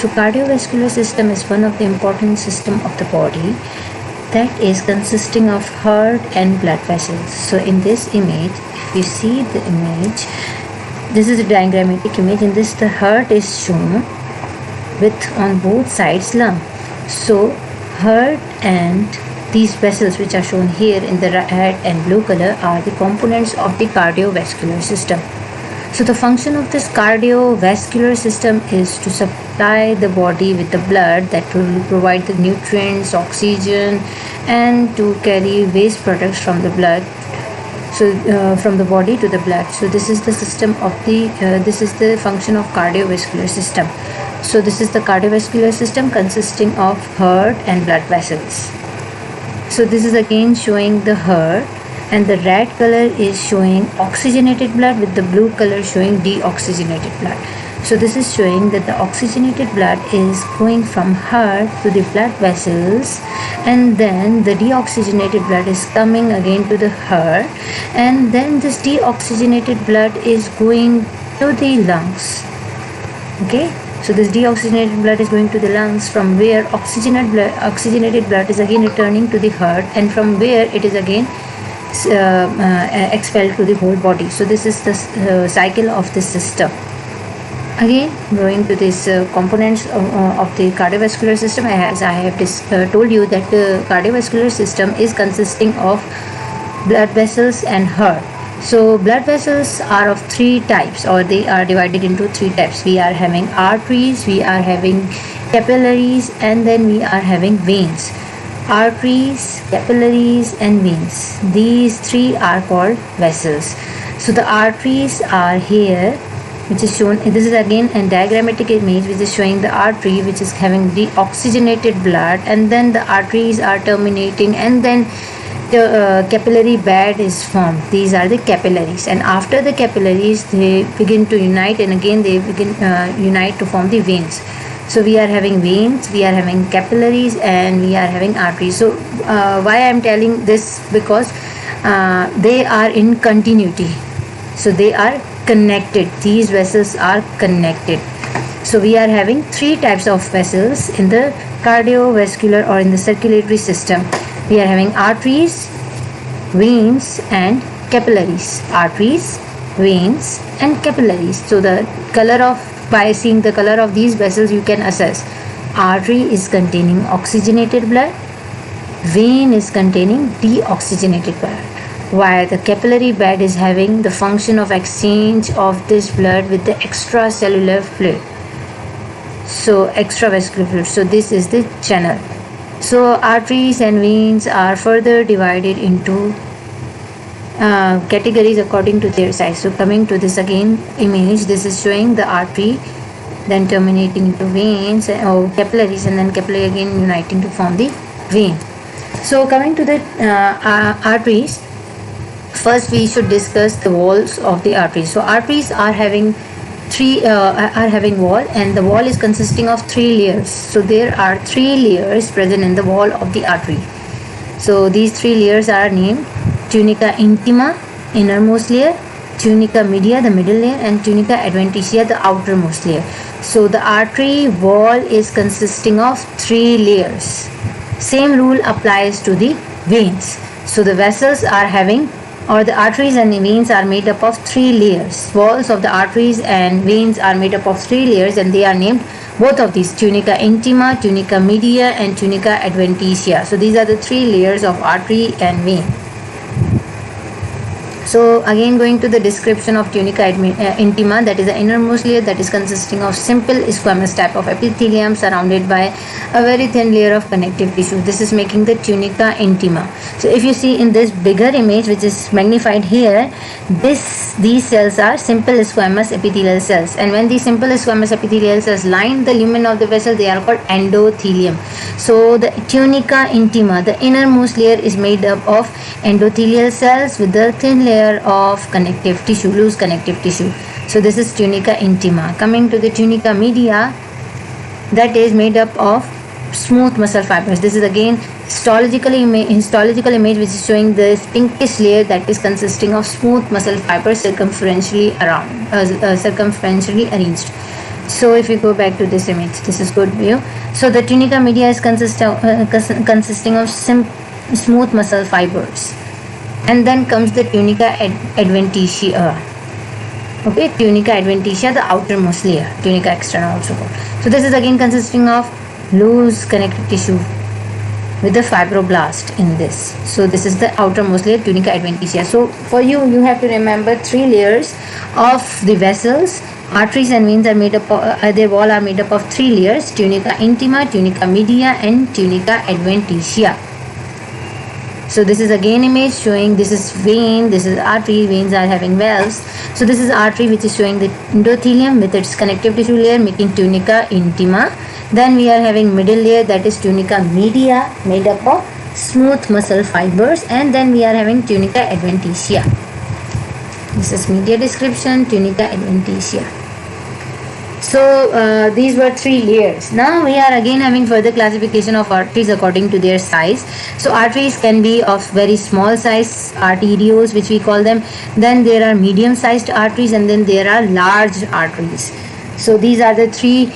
So cardiovascular system is one of the important system of the body that is consisting of heart and blood vessels. So in this image, if you see the image, this is a diagrammatic image. In this, the heart is shown with on both sides lung. So heart and these vessels which are shown here in the red and blue color are the components of the cardiovascular system. So the function of this cardiovascular system is to supply the body with the blood that will provide the nutrients, oxygen, and to carry waste products from the blood, so from the body to the blood. So this is the system of the this is the function of cardiovascular system. So this is the cardiovascular system consisting of heart and blood vessels. So this is again showing the heart, and the red color is showing oxygenated blood with the blue color showing deoxygenated blood. So this is showing that the oxygenated blood is going from heart to the blood vessels, and then the deoxygenated blood is coming again to the heart, and then this deoxygenated blood is going to the lungs. Okay, so this deoxygenated blood is going to the lungs, from where oxygenated blood is again returning to the heart, and from where it is again expelled to the whole body. So this is the cycle of the system. Again, going to these components of the cardiovascular system, as I have told you that the cardiovascular system is consisting of blood vessels and heart. So blood vessels are of three types, or they are divided into three types. We are having arteries, we are having capillaries, and then we are having veins. Arteries, capillaries, and veins, these three are called vessels. So the arteries are here, which is shown. This is again a diagrammatic image which is showing the artery which is having deoxygenated blood, and then the arteries are terminating, and then the capillary bed is formed. These are the capillaries, and after the capillaries they begin to unite, and again they begin unite to form the veins. So we are having veins, we are having capillaries, and we are having arteries. So why I am telling this? Because they are in continuity. So they are connected. These vessels are connected. So we are having three types of vessels in the cardiovascular or in the circulatory system. We are having arteries, veins, and capillaries. Arteries, veins, and capillaries. So the color of, by seeing the color of these vessels, you can assess. Artery is containing oxygenated blood, vein is containing deoxygenated blood, while the capillary bed is having the function of exchange of this blood with the extracellular fluid. So extravascular fluid. So this is the channel. So arteries and veins are further divided into categories according to their size. So coming to this again image, this is showing the artery, then terminating into veins or capillaries, and then capillary again uniting to form the vein. So coming to the arteries, first we should discuss the walls of the arteries. So arteries are having wall, and the wall is consisting of three layers. So there are three layers present in the wall of the artery. So these three layers are named tunica intima, innermost layer, tunica media, the middle layer, and tunica adventitia, the outermost layer. So the artery wall is consisting of three layers. Same rule applies to the veins. So the vessels are having, or the arteries and the veins are made up of three layers. Walls of the arteries and veins are made up of three layers, and they are named, both of these, tunica intima, tunica media, and tunica adventitia. So these are the three layers of artery and vein. So again, going to the description of tunica intima, that is the innermost layer that is consisting of simple squamous type of epithelium surrounded by a very thin layer of connective tissue. This is making the tunica intima. So if you see in this bigger image, which is magnified here, these cells are simple squamous epithelial cells, and when these simple squamous epithelial cells line the lumen of the vessel, they are called endothelium. So the tunica intima, the innermost layer, is made up of endothelial cells with the thin layer of connective tissue, loose connective tissue. So this is tunica intima. Coming to the tunica media, that is made up of smooth muscle fibers. This is again histological image which is showing this pinkish layer that is consisting of smooth muscle fibers circumferentially arranged. So if you go back to this image, this is good view. So the tunica media is consisting of smooth muscle fibers, and then comes the tunica adventitia. Okay, tunica adventitia, the outermost layer, tunica externa also called. So this is again consisting of loose connective tissue with the fibroblast in this. So this is the outermost layer, tunica adventitia. So for you have to remember 3 layers of the vessels. Arteries and veins are made up of, their wall are made up of 3 layers: tunica intima, tunica media, and tunica adventitia. So this is again image showing this is vein, this is artery. Veins are having valves. So this is artery, which is showing the endothelium with its connective tissue layer making tunica intima. Then we are having middle layer, that is tunica media, made up of smooth muscle fibers, and then we are having tunica adventitia. This is media description, tunica adventitia. So these were 3 layers. Now we are again having further classification of arteries according to their size. So arteries can be of very small size, arterioles which we call them. Then there are medium sized arteries, and then there are large arteries. So these are the 3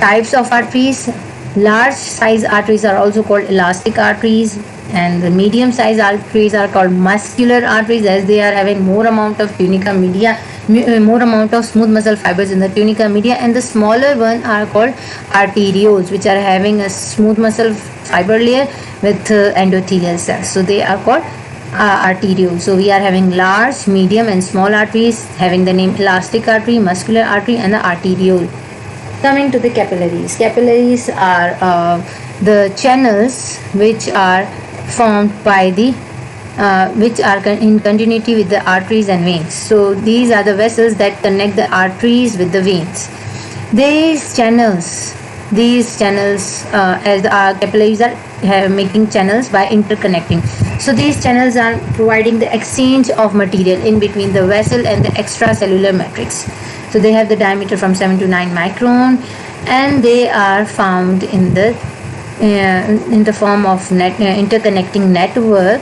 types of arteries. Large size arteries are also called elastic arteries, and the medium size arteries are called muscular arteries, as they are having more amount of tunica media, more amount of smooth muscle fibers in the tunica media. And the smaller one are called arterioles, which are having a smooth muscle fiber layer with endothelial cells. So they are called arterioles. So we are having large, medium, and small arteries having the name elastic artery, muscular artery, and the arteriole. Coming to the capillaries. Capillaries are the channels which are formed by the which are in continuity with the arteries and veins. So these are the vessels that connect the arteries with the veins. These channels as our capillaries are making channels by interconnecting. So these channels are providing the exchange of material in between the vessel and the extracellular matrix. So they have the diameter from 7 to 9 micron, and they are found in the form of interconnecting network.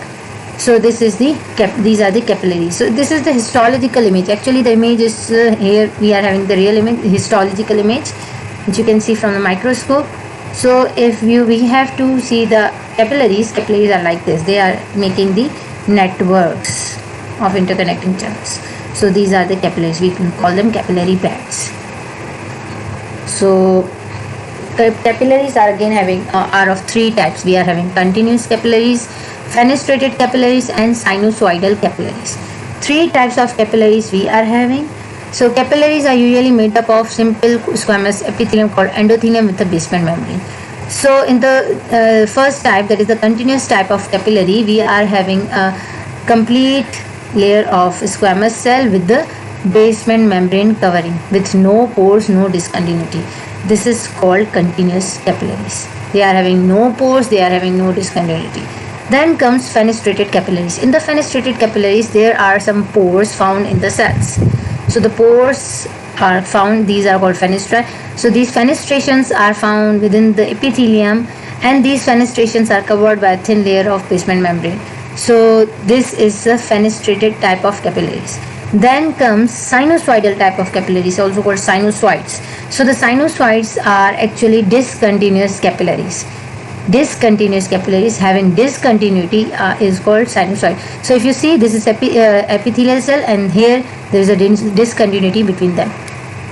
So this is these are the capillaries. So this is the histological image. Actually the image is here we are having the real image, histological image, which you can see from the microscope. So if we have to see the capillaries are like this. They are making the networks of interconnecting channels. So these are the capillaries. We can call them capillary beds. So the capillaries are again having are of 3 types. We are having continuous capillaries, fenestrated capillaries, and sinusoidal capillaries. 3 types of capillaries we are having. So capillaries are usually made up of simple squamous epithelium called endothelium with a basement membrane. So in the first type, that is the continuous type of capillary, we are having a complete layer of squamous cell with the basement membrane covering with no pores, no discontinuity. This is called continuous capillaries. They are having no pores, they are having no discontinuity. Then comes fenestrated capillaries. In the fenestrated capillaries, there are some pores found in the cells. So the pores are found, these are called fenestra. So these fenestrations are found within the epithelium, and these fenestrations are covered by a thin layer of basement membrane. So this is the fenestrated type of capillaries. Then comes sinusoidal type of capillaries, also called sinusoids. So the sinusoids are actually discontinuous capillaries. Discontinuous capillaries having discontinuity is called sinusoid. So if you see, this is epithelial cell, and here there is a discontinuity between them.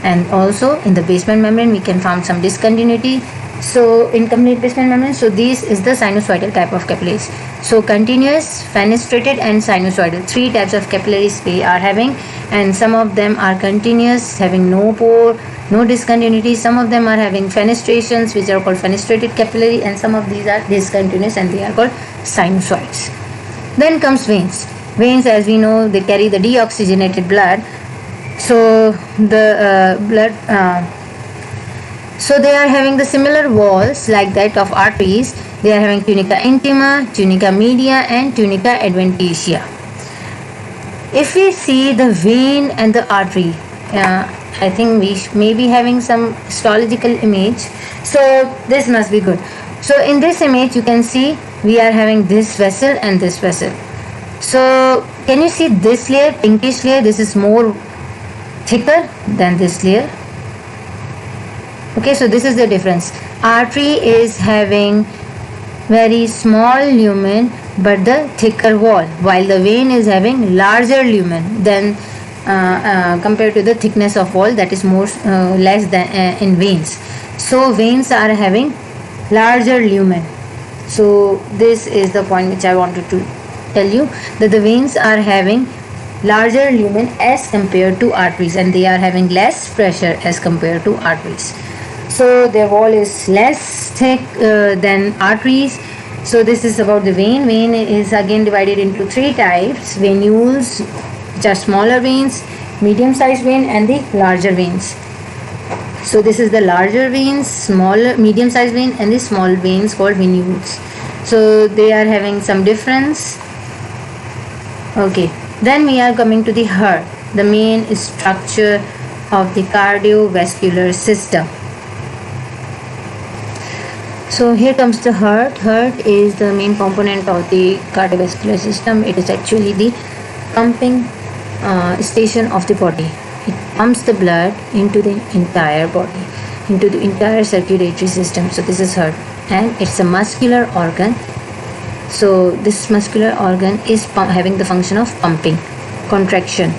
And also in the basement membrane we can find some discontinuity. So incomplete basement membrane. So this is the sinusoidal type of capillaries. So continuous, fenestrated, and sinusoidal, 3 types of capillaries we are having, and some of them are continuous, having no pore, no discontinuity. Some of them are having fenestrations, which are called fenestrated capillary, and some of these are discontinuous, and they are called sinusoids. Then comes veins. Veins, as we know, they carry the deoxygenated blood. So the so they are having the similar walls like that of arteries. They are having tunica intima, tunica media, and tunica adventitia. If we see the vein and the artery, I think we may be having some histological image. So this must be good. So in this image you can see we are having this vessel and this vessel. So can you see this layer, pinkish layer? This is more thicker than this layer. Okay, so this is the difference. Artery is having very small lumen but the thicker wall, while the vein is having larger lumen than compared to the thickness of wall, that is more less than in veins. So veins are having larger lumen. So this is the point which I wanted to tell you, that the veins are having larger lumen as compared to arteries, and they are having less pressure as compared to arteries. So their wall is less thick than arteries. So this is about the vein. Vein is again divided into three types: venules, which are smaller veins, medium sized vein, and the larger veins. So this is the larger veins, smaller, medium sized vein, and the small veins called venules. So they are having some difference. Okay, then we are coming to the heart, the main structure of the cardiovascular system. So here comes the heart. Heart is the main component of the cardiovascular system. It is actually the pumping station of the body. It pumps the blood into the entire body, into the entire circulatory system. So this is heart, and it's a muscular organ. So this muscular organ is having the function of pumping, contraction.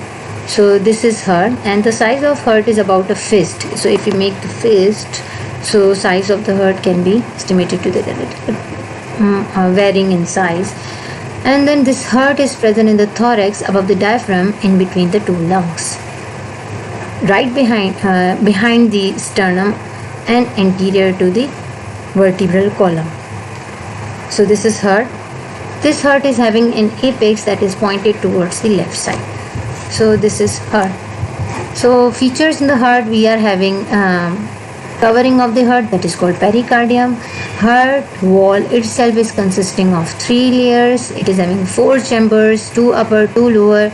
So this is heart, and the size of heart is about a fist. So if you make the fist, so size of the heart can be estimated to the varying in size. And then this heart is present in the thorax above the diaphragm, in between the two lungs, right behind the sternum and anterior to the vertebral column. So this is heart. This heart is having an apex that is pointed towards the left side. So this is heart. So features in the heart, we are having covering of the heart, that is called pericardium. Heart wall itself is consisting of 3 layers. It is having 4 chambers, 2 upper, 2 lower.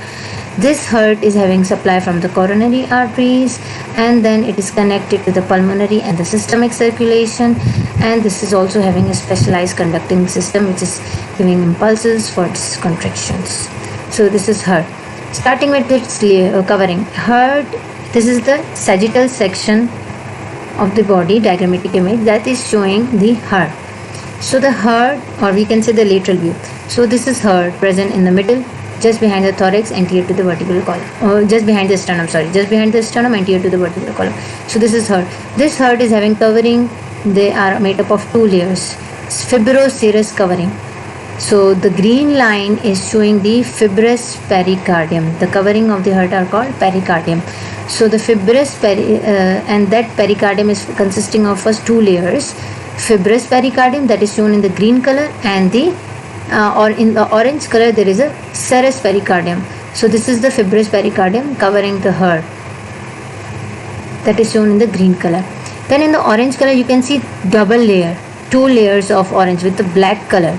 This heart is having supply from the coronary arteries, and then it is connected to the pulmonary and the systemic circulation, and this is also having a specialized conducting system which is giving impulses for its contractions. So this is heart. Starting with its covering. Heart, this is the sagittal section of the body, diagrammatic image that is showing the heart. So the heart, or we can say the lateral view. So this is heart present in the middle, just behind the thorax, anterior to the vertebral column, or just behind the sternum, just behind the sternum, anterior to the vertebral column. So this is heart. This heart is having covering. They are made up of 2 layers. Fibroserous covering. So the green line is showing the fibrous pericardium. The covering of the heart are called pericardium. So the fibrous and that pericardium is consisting of first 2 layers. Fibrous pericardium, that is shown in the green color, and the or in the orange color there is a serous pericardium. So this is the fibrous pericardium covering the heart, that is shown in the green color. Then in the orange color you can see double layer, 2 layers of orange with the black color.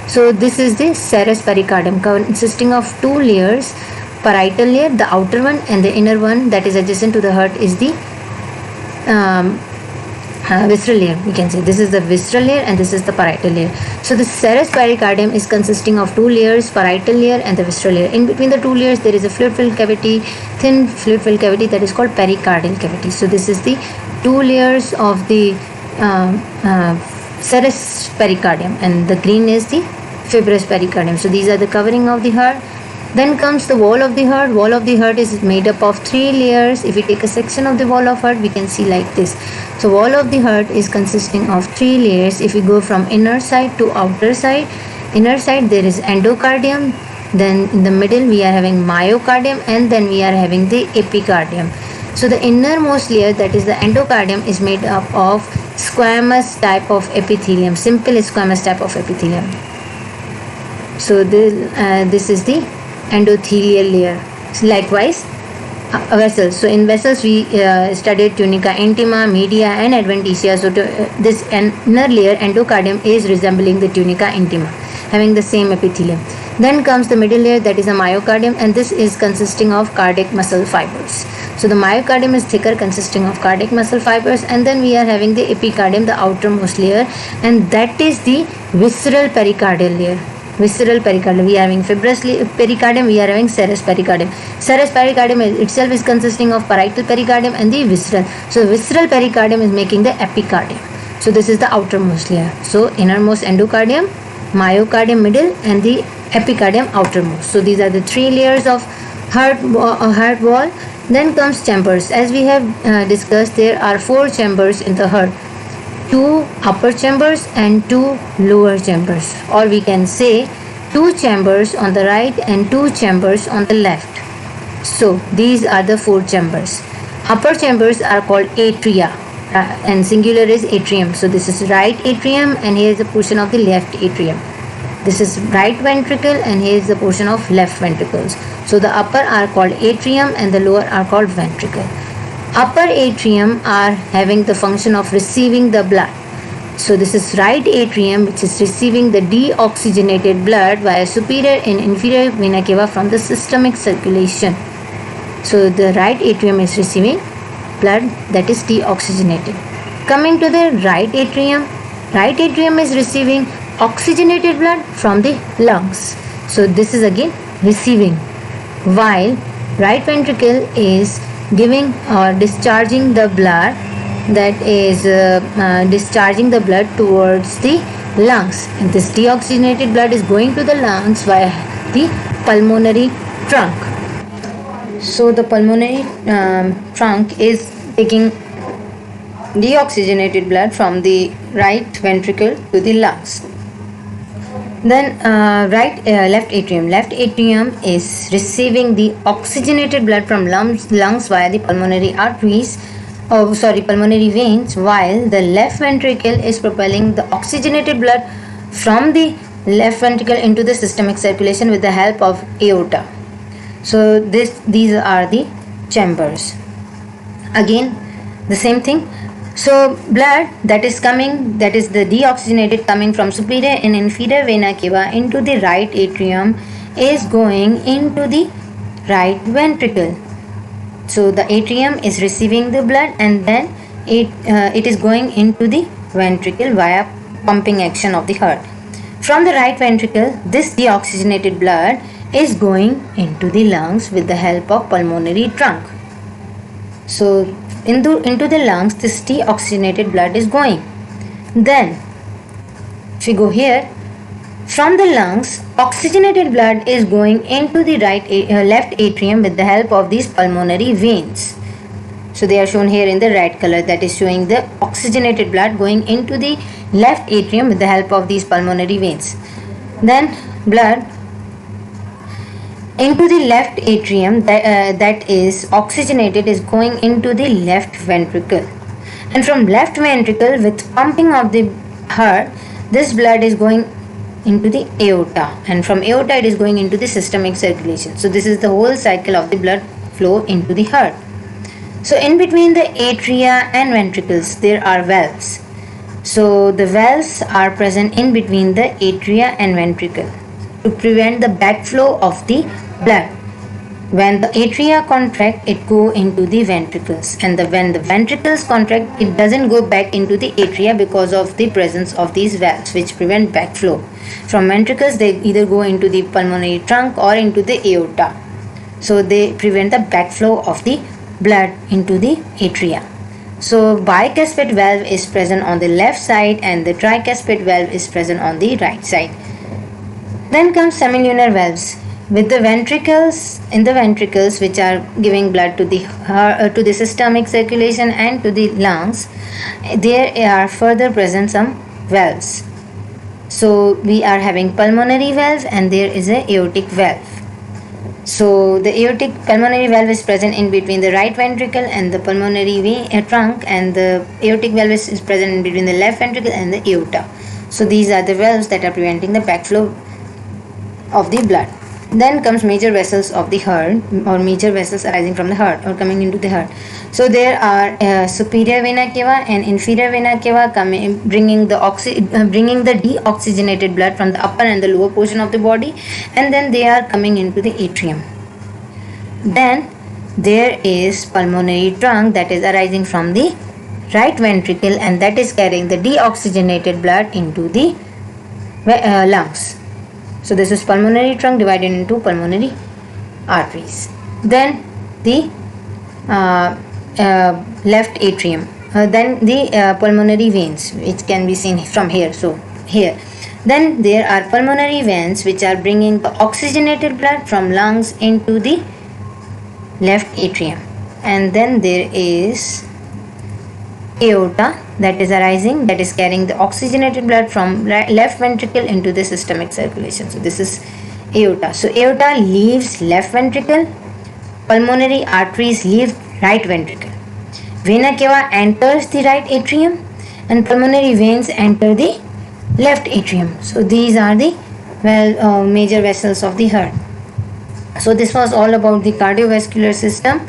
So this is the serous pericardium consisting of 2 layers. Parietal layer, the outer one, and the inner one that is adjacent to the heart is the visceral layer. We can say this is the visceral layer and this is the parietal layer. So the serous pericardium is consisting of 2 layers, parietal layer and the visceral layer. In between the 2 layers there is a fluid-filled cavity, thin fluid-filled cavity, that is called pericardial cavity. So this is the 2 layers of the serous pericardium, and the green is the fibrous pericardium. So these are the covering of the heart. Then comes the wall of the heart. Wall of the heart is made up of 3 layers. If we take a section of the wall of heart, we can see like this. So wall of the heart is consisting of 3 layers. If we go from inner side to outer side, inner side there is endocardium, then in the middle we are having myocardium, and then we are having the epicardium. So the innermost layer, that is the endocardium, is made up of squamous type of epithelium, simple squamous type of epithelium. So this is the endothelial layer. Likewise vessels. So in vessels we studied tunica intima, media and adventitia. So this inner layer, endocardium, is resembling the tunica intima, having the same epithelium. Then comes the middle layer, that is a myocardium, and this is consisting of cardiac muscle fibers. So the myocardium is thicker, consisting of cardiac muscle fibers, and then we are having the epicardium, the outermost layer, and that is the visceral pericardial layer. visceral pericardium, we are having fibrous pericardium, we are having serous pericardium. Serous pericardium itself is consisting of parietal pericardium and the visceral. So visceral pericardium is making the epicardium. So this is the outermost layer. So innermost endocardium, myocardium middle, and the epicardium outermost. So these are the three layers of heart wall. Then comes chambers. As we have discussed, there are 4 chambers in the heart. 2 upper chambers and 2 lower chambers, or we can say 2 chambers on the right and 2 chambers on the left. So these are the 4 chambers. Upper chambers are called atria, and singular is atrium. So this is right atrium, and here is a portion of the left atrium. This is right ventricle, and here is the portion of left ventricles. So the upper are called atrium and the lower are called ventricle. Upper atrium are having the function of receiving the blood. So this is right atrium, which is receiving the deoxygenated blood via superior and inferior vena cava from the systemic circulation. So the right atrium is receiving blood that is deoxygenated. Coming to the right atrium is receiving oxygenated blood from the lungs. So this is again receiving, while right ventricle is giving or discharging the blood, that is discharging the blood towards the lungs, and this deoxygenated blood is going to the lungs via the pulmonary trunk. So the pulmonary trunk is taking deoxygenated blood from the right ventricle to the lungs. Then left atrium is receiving the oxygenated blood from lungs via the pulmonary pulmonary veins, while the left ventricle is propelling the oxygenated blood from the left ventricle into the systemic circulation with the help of aorta. So these are the chambers. Again the same thing. So blood that is the deoxygenated coming from superior and inferior vena cava into the right atrium is going into the right ventricle. So the atrium is receiving the blood, and then it is going into the ventricle via pumping action of the heart. From the right ventricle, this deoxygenated blood is going into the lungs with the help of pulmonary trunk. So into the lungs, this deoxygenated blood is going. Then if we go here, from the lungs, oxygenated blood is going into the left atrium with the help of these pulmonary veins. So they are shown here in the red color, that is showing the oxygenated blood going into the left atrium with the help of these pulmonary veins. Then blood into the left atrium that is oxygenated is going into the left ventricle, and from left ventricle, with pumping of the heart, this blood is going into the aorta, and from aorta it is going into the systemic circulation. So this is the whole cycle of the blood flow into the heart. So in between the atria and ventricles there are valves. So the valves are present in between the atria and ventricle to prevent the backflow of the blood. When the atria contract, it go into the ventricles, and when the ventricles contract, it doesn't go back into the atria because of the presence of these valves which prevent backflow. From ventricles, they either go into the pulmonary trunk or into the aorta. So they prevent the backflow of the blood into the atria. So bicuspid valve is present on the left side and the tricuspid valve is present on the right side. Then comes semilunar valves. With the ventricles, in the ventricles which are giving blood to the systemic circulation and to the lungs, there are further present some valves. So we are having pulmonary valve and there is a aortic valve. So the aortic pulmonary valve is present in between the right ventricle and the pulmonary trunk, and the aortic valve is present in between the left ventricle and the aorta. So these are the valves that are preventing the backflow of the blood. Then comes major vessels of the heart, or major vessels arising from the heart or coming into the heart. So there are superior vena cava and inferior vena cava bringing the deoxygenated blood from the upper and the lower portion of the body, and then they are coming into the atrium. Then there is pulmonary trunk that is arising from the right ventricle, and that is carrying the deoxygenated blood into the lungs. So this is pulmonary trunk divided into pulmonary arteries. Then the left atrium. Then the pulmonary veins, which can be seen from here. So here. Then there are pulmonary veins which are bringing the oxygenated blood from lungs into the left atrium. And then there is aorta that is arising, that is carrying the oxygenated blood from left ventricle into the systemic circulation. So this is aorta. So aorta leaves left ventricle, pulmonary arteries leave right ventricle, vena cava enters the right atrium, and pulmonary veins enter the left atrium. So these are the major vessels of the heart. So this was all about the cardiovascular system.